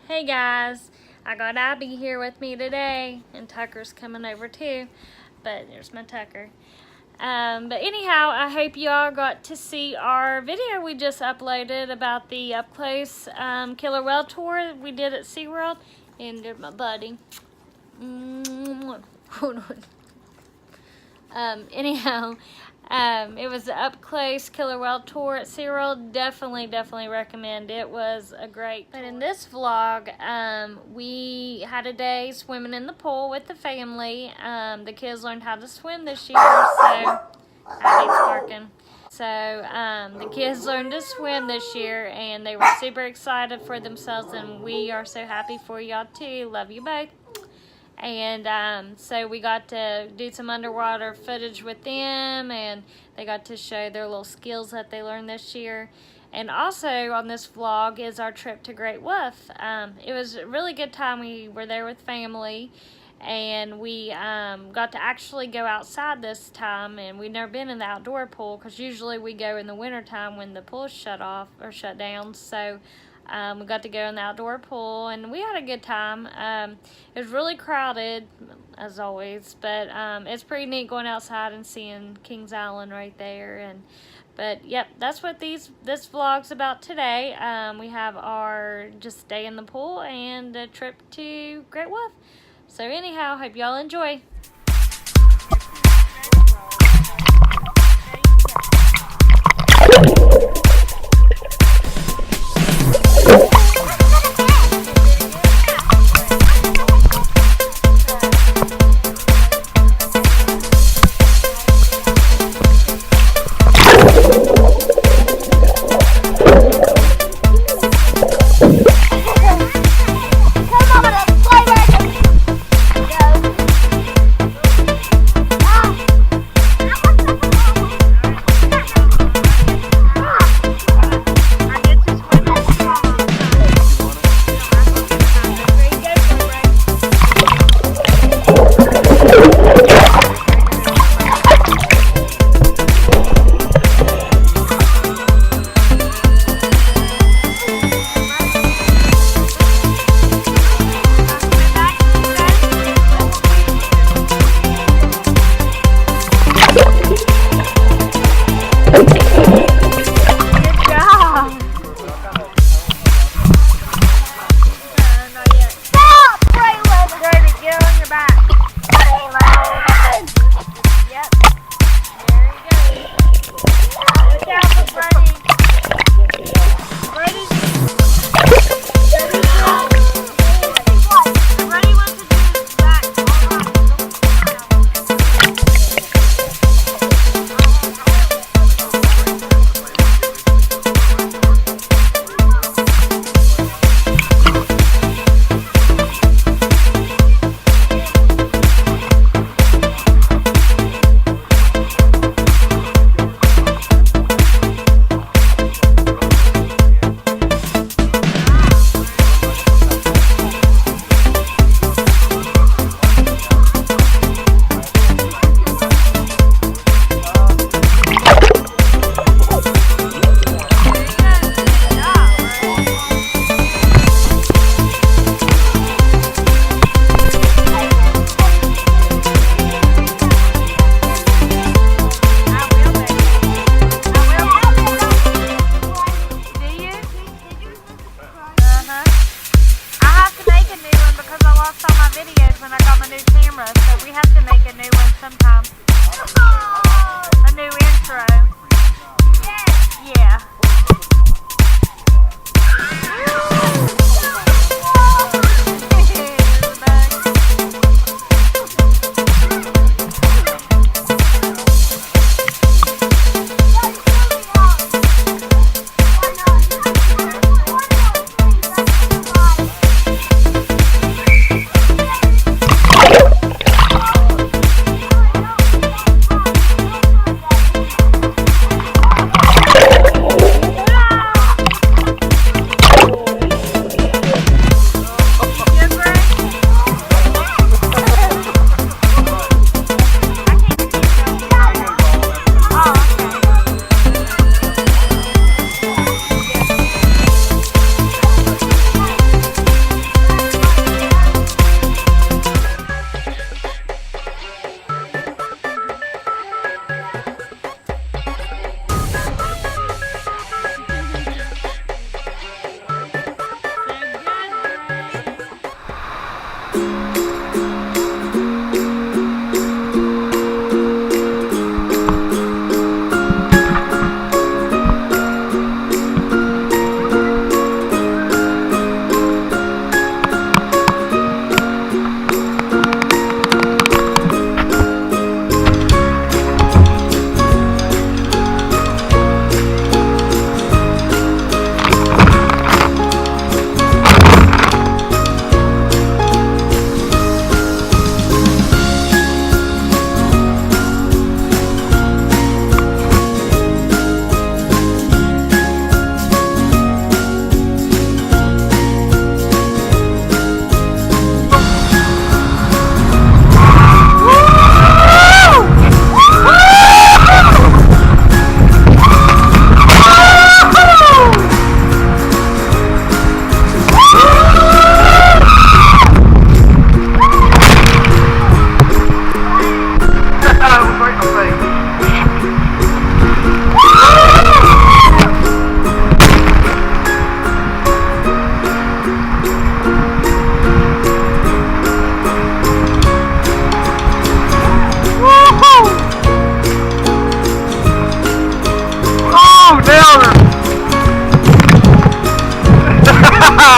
Hey guys, I got Abby here with me today, and Tucker's coming over too, but there's my Tucker. But anyhow, I hope you all got to see our video we just uploaded about the up-close killer whale tour we did at SeaWorld. And there's my buddy. Hold on. Anyhow, it was an up-close killer whale tour at SeaWorld. Definitely recommend. It was a great tour. But in this vlog, we had a day swimming in the pool with the family. The kids learned how to swim this year, so Abby's barking. So the kids learned to swim this year, and they were super excited for themselves, and we are so happy for y'all too. Love you both. And so we got to do some underwater footage with them, and they got to show their little skills that they learned this year. And also on this vlog is our trip to Great Wolf. It was a really good time. We were there with family, and we got to actually go outside this time, and we'd never been in the outdoor pool because usually we go in the winter time when the pool's shut off or shut down. So we got to go in the outdoor pool, and we had a good time. It was really crowded, as always, but it's pretty neat going outside and seeing Kings Island right there. But yep, that's what this vlog's about today. We have our just day in the pool and a trip to Great Wolf. So anyhow, hope y'all enjoy.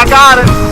I got it.